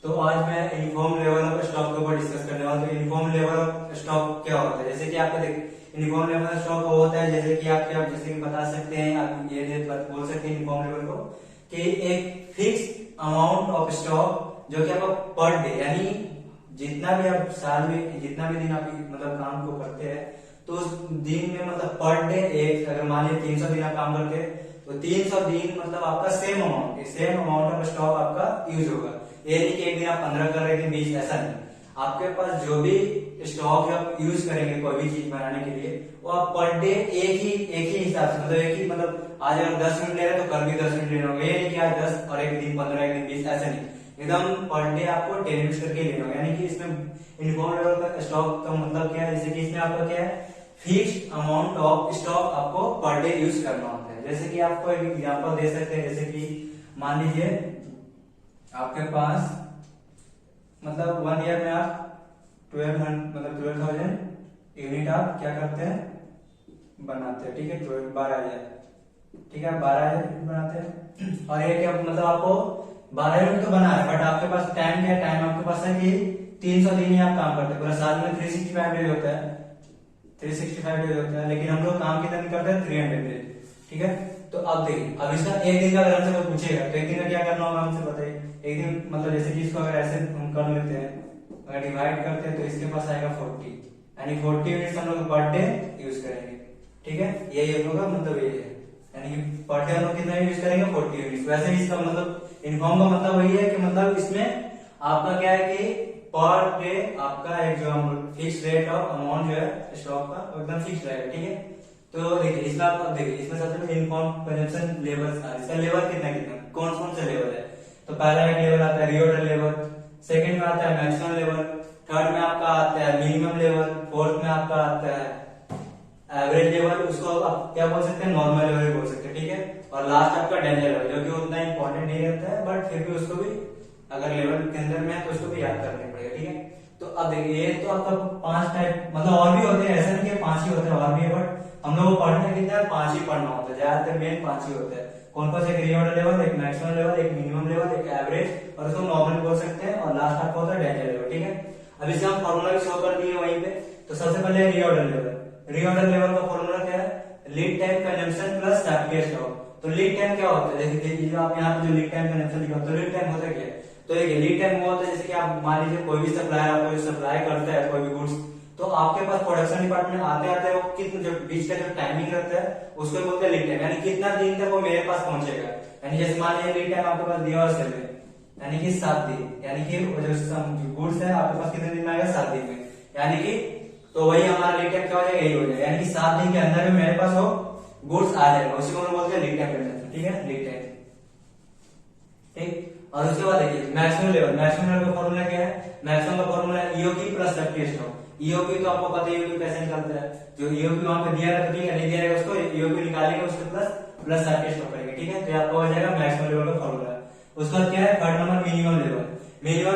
तो आज मैं यूनिफॉर्म लेवल ऑफ स्टॉक के ऊपर डिस्कस करने वाला हूं। तो यूनिफॉर्म लेवल ऑफ स्टॉक क्या होता है, जैसे कि आपको देख यूनिफॉर्म लेवल ऑफ स्टॉक वो होता है जैसे कि आप जैसे कि बता सकते हैं, आप ये बोल सकते हैं यूनिफॉर्म लेवल को कि एक फिक्स अमाउंट ऑफ स्टॉक जो कि आपको पर डे, यानी जितना भी आप साल में जितना भी दिन आप मतलब काम को करते हैं तो उस दिन में मतलब पर डे एक, अगर मान लीजिए 300 दिन आप काम करते हैं तो 300 दिन मतलब आपका सेम अमाउंट ऑफ स्टॉक आपका यूज होगा। ये नहीं कि एक दिन आप 15 कर रहे थे 20, ऐसा नहीं। आपके पास जो भी स्टॉक आप यूज करेंगे कोई भी चीज बनाने के लिए वो आप पर डे एक ही हिसाब से, मतलब एक ही, मतलब आज अगर 10 मिनट ले रहे हैं तो कल भी 10 मिनट लेना होगा। ये नहीं कि आज 10 और एक दिन 15, एक दिन 20, ऐसा नहीं। एकदम पर डे आपको 10 मिनट करके लेना होगा। यानी कि इसमें यूनिफॉर्म लेवल का स्टॉक का मतलब क्या है, जैसे कि इसमें आपका क्या है, फिक्स्ड अमाउंट ऑफ स्टॉक आपको पर डे यूज करना होता है। जैसे कि आपको एक एग्जांपल दे सकते हैं, जैसे कि मान लीजिए आपके पास मतलब 1 ईयर में आप 12,000 यूनिट आप क्या करते हैं, बनाते हैं। ठीक है, 12,000, ठीक है, 12,000 यूनिट बनाते हैं। और ये क्या मतलब आपको 12 यूनिट तो बना है, बट आपके पास टाइम क्या है, टाइम आपके पास है कि 300 दिन ही आप काम करते हैं। पूरा साल में 365 डेज होता है, 365 डेज होता है, लेकिन हम लोग काम कितना दिन करते हैं, 300 डेज। ठीक है, तो अब देखिए, अब इसका एक दिन का अगर हमसे कोई पूछेगा तो एक दिन का क्या करना होगा हमसे बताइए। एक दिन मतलब जैसे कि इसको अगर ऐसे हम कर लेते हैं, अगर डिवाइड करते हैं तो इसके पास आएगा 40, यानी 40 यूनिट्स हम लोग पर डे यूज करेंगे। ठीक है, यही हम लोग का मतलब ये है, यानी कि पर डे हम लोग कितना यूज करेंगे, 40 यूनिट्स। वैसे ही इसका मतलब इनफॉर्म का मतलब वही है कि मतलब इसमें आपका क्या है कि पर डे आपका एक जो फिक्स रेट ऑफ अमाउंट जो है स्टॉक का एकदम फिक्स रहेगा। ठीक है, तो देखिए इसमें आप देखिए इसमें सबसे पहले इनफॉर्म कंजम्पशन लेवल, इसका लेवल कितना कितना कौन कौन से लेवल है। तो पहला एक लेवल आता है रिओर्डर लेवल, सेकंड में आता है मैक्सिमम लेवल, थर्ड में आपका आता है मिनिमम लेवल, फोर्थ में आपका आता है एवरेज लेवल, उसको आप क्या बोल सकते हैं, नॉर्मल लेवल बोल सकते हैं। ठीक है, और लास्ट आपका डेंजर लेवल, जो कि उतना इंपॉर्टेंट नहीं रहता है बट फिर भी उसको भी अगर लेवल के अंदर में है तो उसको भी याद करना पड़ेगा। ठीक है, तो अब देखिए ये तो आपका 5 टाइप, मतलब और भी होते हैं, ऐसा नहीं कि 5 ही होते हैं, और भी है, बट हम लोग को पढ़ना कितना है, 5 ही पढ़ना होता है, ज्यादातर मेन 5 ही होता है। कौन कौन से, एक रिऑर्डर लेवल, एक मैक्सिमम लेवल, एक मिनिमम लेवल, एक एवरेज, और उसको नॉर्मल बोल सकते हैं, और लास्ट आपका होता है डेंजर लेवल। ठीक है, अब इसका हम फॉर्मूला भी शो कर दिए वहीं पे। तो सबसे पहले रिऑर्डर लेवल का फॉर्मूला क्या है, lead time consumption plus safety stock. तो लीड टाइम क्या होता है, जैसे आप यहाँ पे जो लीड टाइम कंजम्पशन लिखा, तो लीड टाइम होता क्या है, तो देखिए लीड टाइम वो होता है जैसे कि आप मान लीजिए कोई भी सप्लायर आपको जो सप्लाई करता है कोई भी गुड्स, तो आपके पास प्रोडक्शन डिपार्टमेंट आते आते वो कितना जो बीच का जो टाइमिंग रहता है उसको बोलते हैं लीड टाइम, यानी कितना दिन तक वो मेरे पास पहुंचेगा। यानी जैसे मान लीजिए लीड टाइम आपके पास दिया और सेल में, यानी कि 7 दिन, यानी कि जो गुड्स है आपके पास कितने दिन में आएगा, 7 दिन में, यानी कि तो वही हमारा लीड टाइम क्या हो जाएगा, यही हो जाएगा, यानी कि 7 दिन के अंदर में मेरे पास वो गुड्स आ जाएगा, उसी को हम बोलते हैं लीड टाइम कंजम्पशन। ठीक है, लीड टाइम। ठीक, और उसके बाद देखिए मैक्सिमम लेवल का फॉर्मूला क्या है, मैक्सिमम का formula EOQ plus safety stock. EOQ तो आपको पता है ईओक्यू कैसे निकलता है, जो ईओक्यू वहां पे दिया रहता है, नहीं दिया रहेगा उसको ईओक्यू निकालेंगे, उसके प्लस सेफ्टी स्टॉक करेंगे। ठीक है, तो आपका हो जाएगा मैक्सिमम लेवल का फॉर्मूला। उसके बाद क्या है, थर्ड नंबर मिनिमम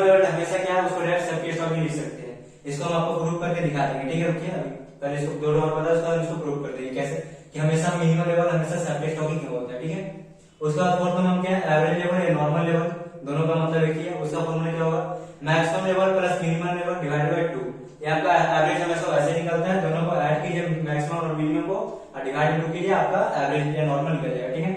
लेवल हमेशा क्या है, उसको डायरेक्ट सेफ्टी स्टॉक भी लिख सकते हैं। इसको हम आपको प्रूव करके दिखा देंगे। ठीक है, रुकिए अभी पहले इसको दो और पता है, उसका इसको प्रूव कर देंगे कैसे, कि हमेशा मिनिमम लेवल हमेशा सेफ्टी स्टॉक ही क्यों होता है। ठीक है, उसके बाद फोर्थ में हम क्या है, एवरेज लेवल या नॉर्मल लेवल, दोनों का मतलब एक ही है। उसका फॉर्मूला क्या होगा, maximum level plus minimum level divided by 2। ये आपका एवरेज हमेशा वैसे निकलता है, दोनों को ऐड कीजिए मैक्सिमम और मिनिमम को और डिवाइड 2 कीजिए, आपका एवरेज या नॉर्मल निकल जाएगा। ठीक है,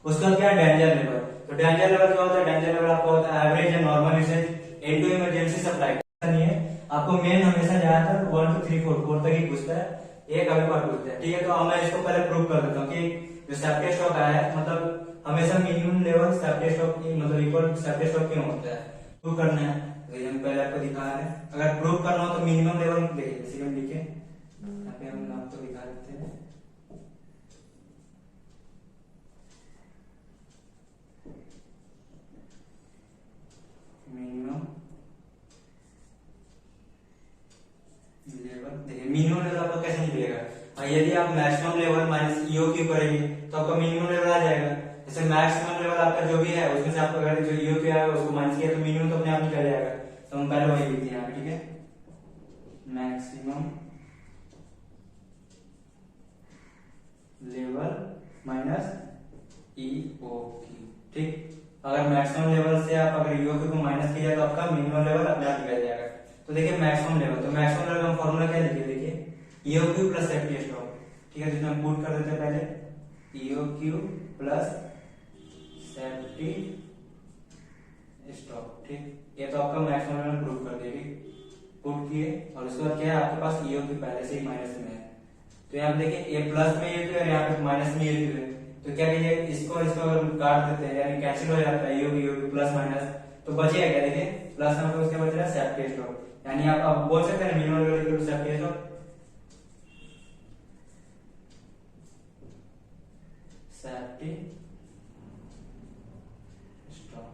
उसके बाद क्या है, डेंजर लेवल। तो डेंजर लेवल क्या होता है, डेंजर लेवल आपका होता है एवरेज या normal usage into emergency supply. नहीं है, आपको मेन हमेशा ज्यादातर 1 2 3 4 तक ही पूछता है, एक अभी बार पूछता है। ठीक है, तो अब मैं इसको पहले प्रूव कर देता हूँ कि जो सेफ्टी स्टॉक आया है, मतलब हमेशा मिनिमम लेवल सेफ्टी स्टॉक मतलब इक्वल सेफ्टी स्टॉक क्यों होता है, प्रूव करना है। तो हम पहले आपको दिखा रहे हैं, अगर प्रूव करना हो तो मिनिमम लेवल देखिए, जैसे हम लिखे यहाँ पे हम आपको दिखा देते हैं। मिनिमम लेवल देखिए, मिनिमम लेवल आपको कैसे निकलेगा, और यदि आप मैक्सिमम लेवल माइनस ईओक्यू करेंगे तो आपका मिनिमम लेवल आ जाएगा। जैसे मैक्सिमम लेवल आपका जो भी है उसमें से आपका अगर जो ईओक्यू आएगा उसको माइनस किया तो मिनिमम तो अपने आप निकल जाएगा। तो हम पहले वही लिखते हैं यहाँ पे। ठीक है, मैक्सिमम लेवल माइनस ईओक्यू। ठीक, अगर मैक्सिमम लेवल से आप अगर ईओक्यू को माइनस किया तो आपका मिनिमम लेवल अपने आप निकल जाएगा। तो देखिए मैक्सिमम लेवल, तो मैक्सिमम लेवल का फॉर्मूला क्या लिखिए, देखिए ईओक्यू प्लस सेफ्टी स्टॉक, ठीक है, जिसमें हम पुट कर देते हैं पहले ईओक्यू प्लस सेफ्टी स्टॉक, ठीक। ये तो आपका मैक्सिमम लेवल प्रूव कर देगी, पुट किए, और उसके बाद क्या है आपके पास ईओक्यू पहले से ही माइनस में है, तो यहाँ पे देखिए ये प्लस में ईओक्यू और यहाँ पे माइनस में ईओक्यू है, तो क्या कीजिए इसको अगर काट देते हैं यानी कैंसिल हो जाता है ईओक्यू प्लस माइनस, तो बचेगा क्या, देखिए प्लस में उसके बच रहा है सेफ्टी स्टॉक, यानी आप बोल सकते हैं minimum level equal to safety stock, safety stock.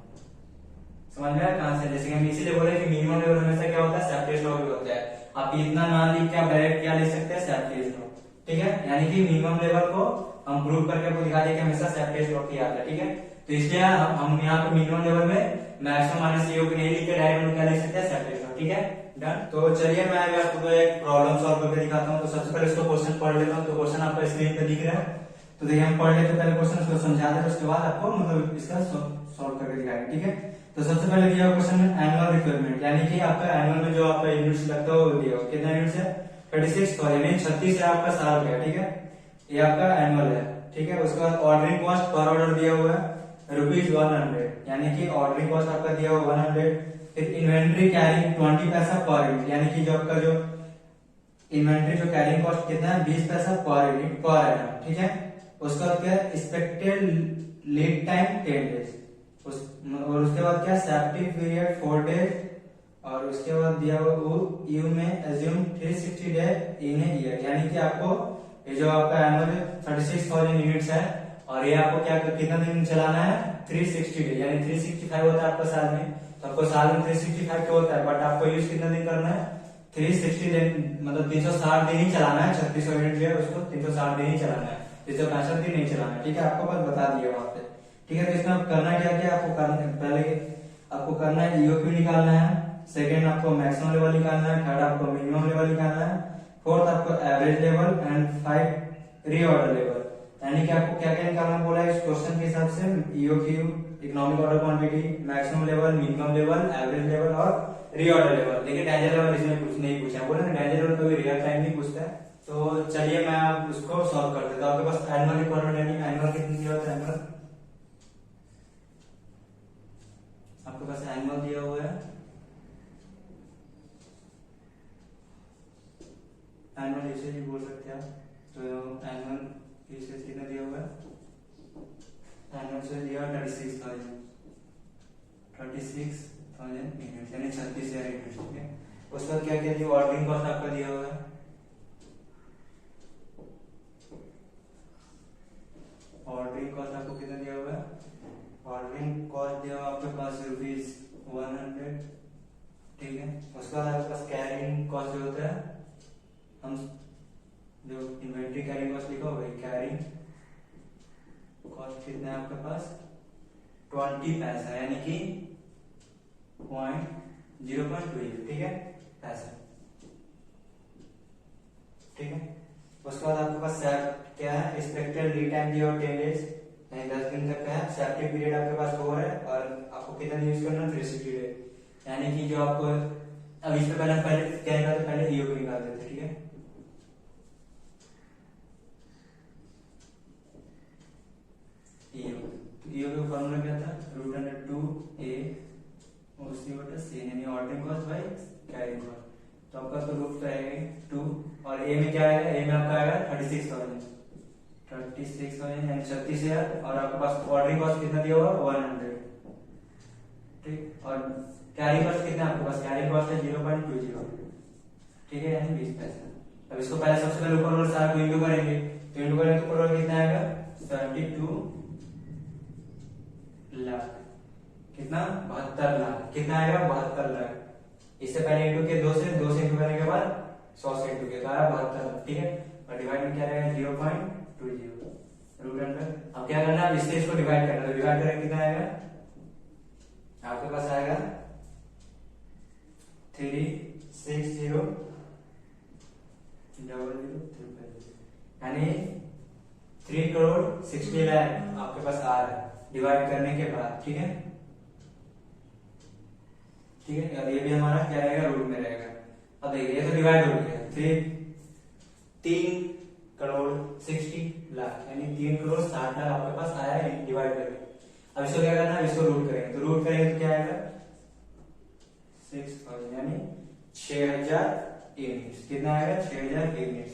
समझ में आया कहां से, जैसे कि हम इसीलिए बोले कि मिनिमम लेवल हमेशा क्या होता है, सेफ्टी स्टॉक ही होता है। आप इतना ना लिख के आप डायरेक्ट क्या लिख सकते हैं, सेफ्टी स्टॉक, ठीक है, यानी कि मिनिमम लेवल को हम प्रूव करके आपको दिखा दिया कि हमेशा सेफ्टी स्टॉक ही आता है, ठीक है। तो इसलिए हम यहाँ पे मिनिमम लेवल में मैक्सिमम माइनस ईओक्यू नहीं लिख के डायरेक्ट क्या लिख सकते हैं, सेफ्टी स्टॉक, ठीक है, डन। तो चलिए मैं अभी आपको एक प्रॉब्लम सॉल्व करके दिखाता हूँ। तो सबसे पहले इसको क्वेश्चन पढ़ लेता हूँ, तो क्वेश्चन आपका स्क्रीन पे दिख रहा है, तो देखिए हम पढ़ लेते हैं पहले क्वेश्चन, उसको समझा देते उसके बाद आपको मतलब इसका सॉल्व करके दिखाएंगे, ठीक है। तो सबसे पहले दिया क्वेश्चन में एनुअल रिक्वायरमेंट, यानी कि आपका एनुअल में जो आपका यूनिट्स लगता है वो दिया हो, कितना यूनिट्स है, 36 यानी 36 है आपका साल का, ठीक है, ये आपका एनुअल है, ठीक है। उसके बाद ऑर्डरिंग कॉस्ट पर ऑर्डर दिया हुआ है ₹100, यानी कि ऑर्डरिंग कॉस्ट आपका दिया हुआ 100। फिर इन्वेंट्री कैरिंग 20 पैसा पर यूनिट, यानी कि जो आपका जो इन्वेंट्री जो कैरिंग कॉस्ट कितना है 20 पैसा पर यूनिट पर आइटम, ठीक है। उसका क्या एक्सपेक्टेड लीड टाइम 10 डेज, और उसके बाद क्या सेफ्टी पीरियड 4 डेज, और उसके बाद दिया हुआ यू में assume 360 day in a year, यानी कि आपको ये जो आपका एनुअल 36,000 यूनिट्स है, और ये आपको क्या कितना दिन चलाना है, 360 डे, यानी 365 होता है आपका साल में, तो आपको साल में 365 क्यों होता है, बट आपको यूज कितना दिन करना है, 360 दिन, मतलब 360 दिन ही चलाना है, 3600 यूनिट जो है उसको 360 दिन ही चलाना है, 365 दिन नहीं चलाना है, ठीक है, आपको बस बता दिया वहां पे, ठीक है। तो इसमें आप करना क्या क्या आपको करना, पहले आपको करना है ईओक्यू निकालना है, सेकेंड आपको मैक्सिमम लेवल निकालना है, थर्ड आपको मिनिमम लेवल निकालना है, फोर्थ आपको average level, and 5 reorder level, यानी कि आपको क्या क्या निकालना बोला है इस क्वेश्चन के हिसाब से, EOQ, economic order quantity, maximum level, minimum level, average level और रीऑर्डर लेवल। देखिए डेंजर लेवल इसमें कुछ नहीं पूछा, बोला ना डेंजर लेवल कभी रियल टाइम नहीं पूछता है। तो चलिए मैं आप उसको सॉल्व कर देता हूँ। आपके पास एनुअल रिक्वायरमेंट, यानी एनुअल कितनी दिया होता है, एनुअल आपके पास एनुअल दिया हुआ है, एनुअल इसे भी बोल सकते हैं आप, तो एनुअल इसे कितना दिया हुआ है, एनुअल से दिया 36,000 यूनिट, यानी 36,000 यूनिट, ठीक है। उसके बाद क्या क्या दिया, ऑर्डरिंग कॉस्ट आपका दिया हुआ है, ऑर्डरिंग कॉस्ट आपको कितना दिया हुआ है, ऑर्डरिंग कॉस्ट दिया हुआ आपके पास ₹100, ठीक है। उसके बाद आपके पास कैरिंग कॉस्ट जो होता है, हम जो इन्वेंट्री कैरिंग कॉस्ट लिखा होगा, कैरिंग कॉस्ट कितना है आपके पास 20 पैसा, यानी कि 0.2, ठीक है, पैसा, ठीक है। उसके बाद आपके पास क्या है, एक्सपेक्टेड लीड टाइम दिया 10 डेज, यानी 10 दिन तक का है, सेफ्टी पीरियड आपके पास 4 है, और आपको कितना यूज करना है 360 डे, यानी कि जो आपको अब इस पे पहले क्या निकालते, पहले ईओक्यू निकाल देते, ठीक है। ईओक्यू का फॉर्मूला क्या था, √2a और C/C, यानी ordering cost by carrying cost, तो आपका तो रूट तो आएगा 2, और ए में क्या आएगा, ए में आपका आएगा 36,000 यानी 36,000, और आपके पास ऑर्डरिंग कॉस्ट कितना दिया हुआ 100, ठीक, और कैरिंग कॉस्ट कितना आपके पास, कैरिंग कॉस्ट है 0.20, ठीक है, यानी 20 पैसा। अब इसको पहले सबसे पहले ऊपर और सारा को इंटू करेंगे, तो इंटू करेंगे तो ऊपर कितना आएगा 72 लाख, कितना 72 लाख, कितना आएगा 72 लाख, इससे पहले इंटू के 2 से इंटू करने के बाद 100 से इंटू के, तो आया 72 लाख, ठीक है, और डिवाइड में क्या रहेगा 0.20 रूट अंडर। अब क्या करना है, इससे इसको डिवाइड करना, तो डिवाइड करेंगे कितना आएगा, आपके पास आएगा 360,000, यानी 3 करोड़ 60 लाख आपके पास आ रहा है डिवाइड करने के बाद, ठीक है। ठीक है, और ये भी हमारा क्या रहेगा, रूट में रहेगा। अब देखिए ये तो डिवाइड हो गया, 3,60,00,000 यानी 3,60,00,000 आपके पास आया है डिवाइड करके। अब इसको क्या करना है, इसको रूट करेंगे, तो रूट करेंगे तो क्या आएगा 6,000 यानी 6,000 यूनिट्स। कितना आएगा 6,000 यूनिट्स।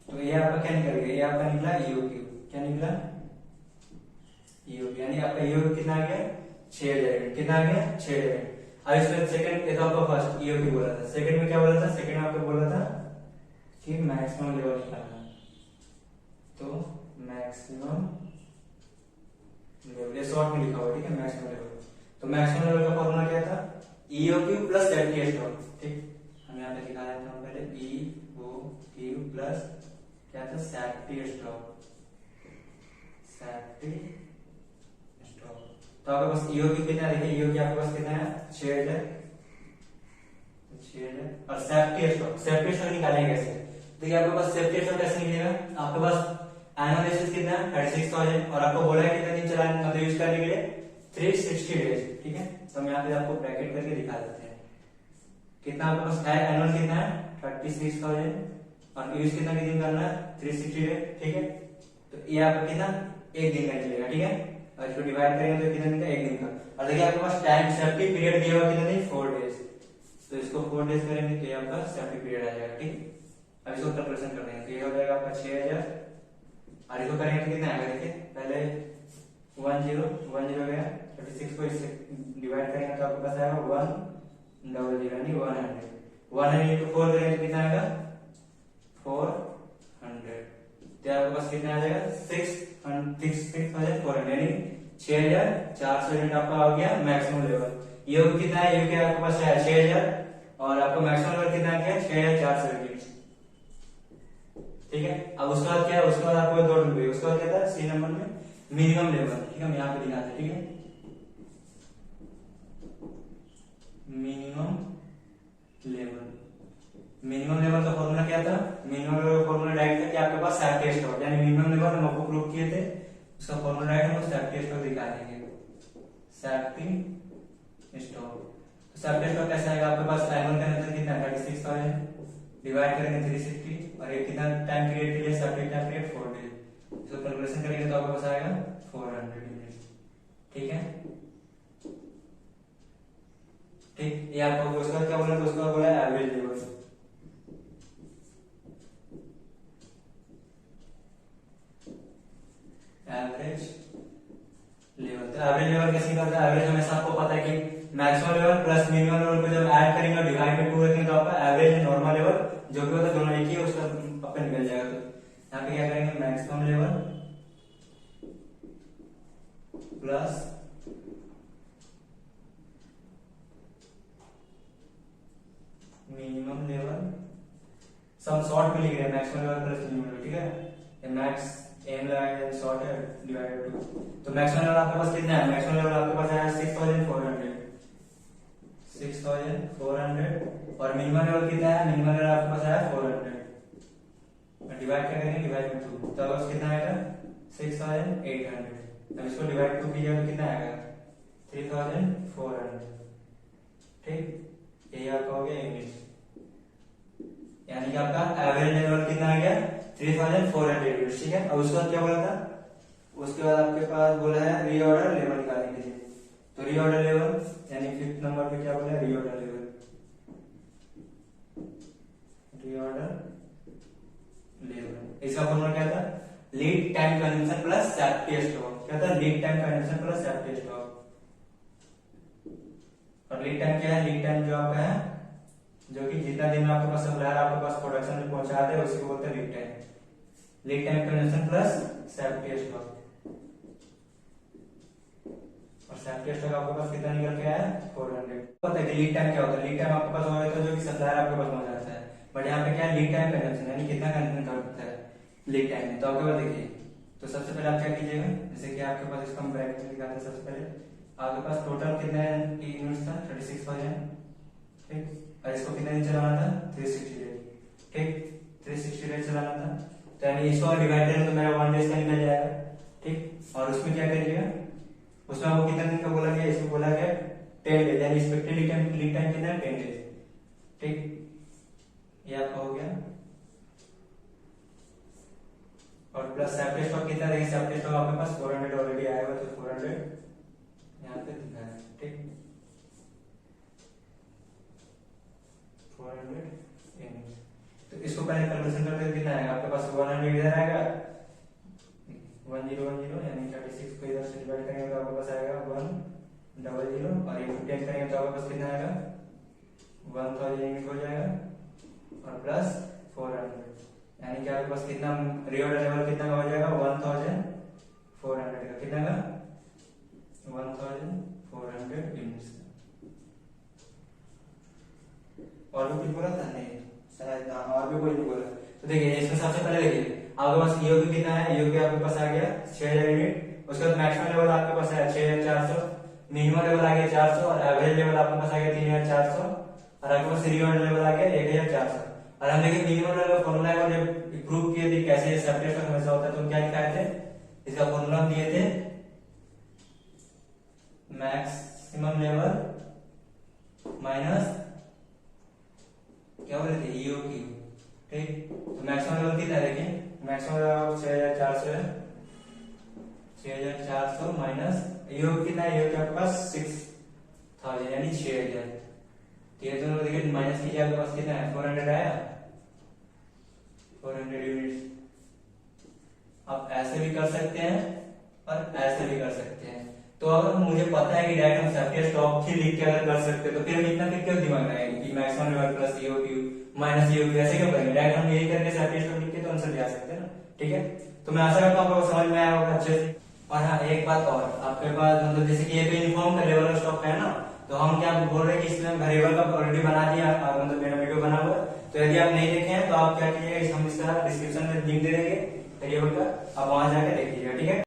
तो ये आपका क्या निकल गया, ये आपका निकला ईओक्यू। क्या निकला ईओक्यू, यानी आपका ईओक्यू कितना आ गया 6,000 यूनिट। कितना आ गया 6,000 यूनिट। अब इसमें सेकंड, ये तो आपका फर्स्ट ईओक्यू बोला था, सेकंड में क्या बोला था, सेकंड में आपको बोला था कि मैक्सिमम लेवल निकालना। तो मैक्सिमम लेवल, ये शॉर्ट में लिखा हुआ, ठीक है, मैक्सिमम लेवल। तो मैक्सिमम लेवल का फॉर्मूला क्या था, ईओक्यू प्लस सेफ्टी स्टॉक। ठीक, हम यहाँ पे लिखा देते हैं पहले ईओक्यू प्लस क्या था, सेफ्टी स्टॉक। Safety stock. तो आपके पास ईओक्यू कितना, देखिए ईओक्यू आपके पास कितना है 6,000 और सेफ्टी स्टॉक, सेफ्टी स्टॉक निकालेंगे कैसे, देखिए आपके पास सेफ्टी स्टॉक कैसे निकलेगा, आपके पास एनुअल बेसिस कितना है 36,000 और आपको बोला है कितना दिन चलाने मतलब यूज करने के लिए 360 डेज। ठीक है, तो हम यहाँ पे आपको ब्रैकेट करके दिखा देते हैं कितना आपके पास है, एनुअल कितना है 36,000 और यूज कितना दिन करना है 360 डेज। ठीक है, तो ये आपका कितना एक दिन का चलेगा। ठीक है, और इसको डिवाइड करेंगे तो कितना दिन का, एक दिन का। और देखिए आपके पास टाइम सेफ्टी पीरियड दिया हुआ कितना दिन 4 डेज, तो इसको 4 डेज करेंगे तो ये आपका सेफ्टी पीरियड आ जाएगा। ठीक, अब इसको कैलकुलेशन कर देंगे तो ये हो जाएगा आपका 6,000 और इसको करेंगे तो कितना आएगा, देखिए पहले 10 गया, 36 को इससे डिवाइड करेंगे तो आपके पास आएगा 100 यानी 100 इंटू 4 करेंगे तो कितना आएगा 400। तो आपके पास कितना आ जाएगा 6,400 यानी 6,400 यूनिट आपका आ गया मैक्सिमम लेवल। ये कितना है, ये आपके पास है 6,000 और आपका मैक्सिमम लेवल कितना है 6,400 यूनिट। ठीक है, अब उसके बाद क्या है, उसके बाद आपको 2 रुपये, उसके बाद क्या था सी नंबर में मिनिमम लेवल। ठीक है, हम यहाँ पे दिखाते हैं। ठीक है, मिनिमम लेवल, मिनिमम लेवल का फॉर्मूला क्या था, मिनिमम लेवल का फॉर्मूला डायरेक्ट था कि आपके पास सेफ्टी स्टॉक यानी मिनिमम लेवल हम आपको प्रूव किए थे, उसका फॉर्मूला डायरेक्ट हम सेफ्टी स्टॉक दिखा देंगे। सेफ्टी स्टॉक, तो सेफ्टी स्टॉक कैसा आएगा, आपके पास एनुअल का मतलब कितना है 36,000 डिवाइड करेंगे 360 और ये कितना टाइम पीरियड के लिए, सेफ्टी टाइम पीरियड 4 डेज। इसको कैलकुलेशन करेंगे तो आपके पास आएगा 400 यूनिट। ठीक है, ठीक, ये आपको उसका क्या बोला, तो उसका बोला एवरेज लेवल। एवरेज लेवल, तो एवरेज लेवल कैसे निकलता है, एवरेज हमेशा आपको पता है कि maximum level plus minimum level को जब ऐड करेंगे और डिवाइड में 2 रखेंगे तो आपका एवरेज नॉर्मल लेवल जो भी होता है दोनों एक ही उसका आपका निकल जाएगा। तो यहाँ पे क्या करेंगे maximum level plus minimum level, सब शॉर्ट में लिख रहे हैं maximum level plus minimum level. ठीक है, मैक्स एम लगाया शॉर्ट है डिवाइडेड 2, तो मैक्सिमम लेवल आपके पास कितना है, मैक्सिमम लेवल आपके पास है 6,400 और मिनिमम लेवल कितना है, मिनिमम लेवल आपके पास है 400 डिवाइड क्या करेंगे डिवाइड में 2 तो आपको कितना आएगा 6,800। अब इसको डिवाइड 2 कीजिए तो कितना आएगा 3,400। ठीक, यही आपका हो गया इंग्लिश, यानी कि आपका एवरेज लेवल कितना आ गया 3,400 यूनिट्स। ठीक है, अब उसके बाद क्या बोला था, उसके बाद आपके पास बोला है रीऑर्डर लेवल निकालने के लिए, तो रीऑर्डर लेवल यानी 5th नंबर पे क्या बोला है रीऑर्डर लेवल, रीऑर्डर लेवल इसका फॉर्मूला क्या था, lead time consumption plus safety stock. क्या था, lead time consumption plus safety stock. और लीड टाइम क्या है, लीड टाइम जो आपका है जो कि जितना दिन में आपके पास सप्लायर आपके पास प्रोडक्शन में पहुंचा दे उसी को बोलते हैं lead time. Lead time consumption plus safety stock, और सेफ्टी स्टॉक आपके पास कितना निकल के आया 400। पता है कि लीड टाइम क्या होता है, लीड टाइम आपके पास होता है जो कि सप्लायर आपके पास पहुंचाता है, बट यहाँ पे क्या है लीड टाइम कंजम्पशन यानी कितना कंजम्पशन करता है लीड टाइम में। तो आपके पास देखिए, तो सबसे पहले आप क्या कीजिएगा, जैसे कि आपके पास इसका हम ब्रैकेट में दिखाते हैं, सबसे पहले आपके पास टोटल कितने यूनिट्स था 36,000। ठीक, और इसको कितने दिन चलाना था 360 डेज। ठीक, 360 डेज चलाना था, तो यानी इसको डिवाइड करें तो मेरा 1 डेज का निकल जाएगा। ठीक, और उसमें क्या करिएगा, उसमें आपको कितने दिन का बोला गया, इसमें बोला गया 10 डेज, यानी एक्सपेक्टेड लीड टाइम कितना है 10 डेज। ठीक, ये आपका हो गया। और प्लस सेफ्टी स्टॉक कितना देंगे, सेफ्टी स्टॉक आपके पास 400 ऑलरेडी आया हुआ, तो 400 यहाँ पे दिखा है। ठीक, 400 यूनिट। तो इसको पहले कैलकुलेशन करते कितना आएगा आपके पास, 100 इधर आएगा, 1010 यानी 36 को इधर से डिवाइड करेंगे तो आपके पास आएगा 100 और ये 15 करेंगे तो आपके पास कितना आएगा 1000 यूनिट हो जाएगा और प्लस 400, यानी कि आपके पास कितना रियल लेवल कितना का हो जाएगा 1400 का, कितना का 1400 यूनिट्स। और भी कुछ बोला था नहीं शायद, और भी कोई नहीं बोला। तो देखिए इसमें सबसे पहले देखिए आपके पास ईओक्यू कितना है, ईओक्यू आपके पास आ गया 6000 यूनिट, उसके बाद मैक्सिमम लेवल आपके पास है 6400, मिनिमम लेवल आ गया 400 और एवरेज लेवल आपके पास आ गया 3400 और आपके पास रियल लेवल आ गया 1400। और हम देखिए मिनिमम लेवल फॉर्मूला है, जब प्रूव किए थे कैसे सेफ्टी स्टॉक हमेशा होता है, तो क्या दिखाए थे, इसका फॉर्मूला हम दिए थे मैक्सिमम लेवल माइनस क्या बोले थे ईओक्यू। ठीक, तो मैक्सिमम लेवल कितना है, देखिए मैक्सिमम लेवल 6400 है, 6400 माइनस ईओक्यू कितना है, ईओक्यू आपके पास 6000 यानी 6000। तो ये दोनों देखिए माइनस कीजिए, आपके पास कितना है 400 आया, 400 यूनिट्स। आप ऐसे भी कर सकते हैं और ऐसे भी कर सकते हैं। तो अगर मुझे पता है कि डायरेक्ट हम सेफ्टी स्टॉक ही लिख के अगर कर सकते हैं तो फिर हम इतना फिर क्यों दिमाग लगाएंगे कि maximum level plus EOQ minus EOQ, ऐसे क्यों करेंगे, डायरेक्ट हम यही करके सेफ्टी स्टॉक लिख के तो आंसर ले आ सकते हैं ना। ठीक है, तो मैं आशा करता हूँ आपको समझ में आया होगा अच्छे से। और हाँ एक बात और, आपके पास मतलब जैसे कि ये तो यूनिफॉर्म का लेवल का स्टॉक है ना, तो हम क्या बोल रहे हैं कि इसमें वेरिएबल का ऑलरेडी बना दिया, मतलब मेरा वीडियो बना हुआ है, तो यदि आप नहीं देखे हैं तो आप क्या कीजिएगा, हम इसका डिस्क्रिप्शन में लिंक दे देंगे वेरिएबल का, आप वहां जाकर देख लीजिएगा। ठीक है।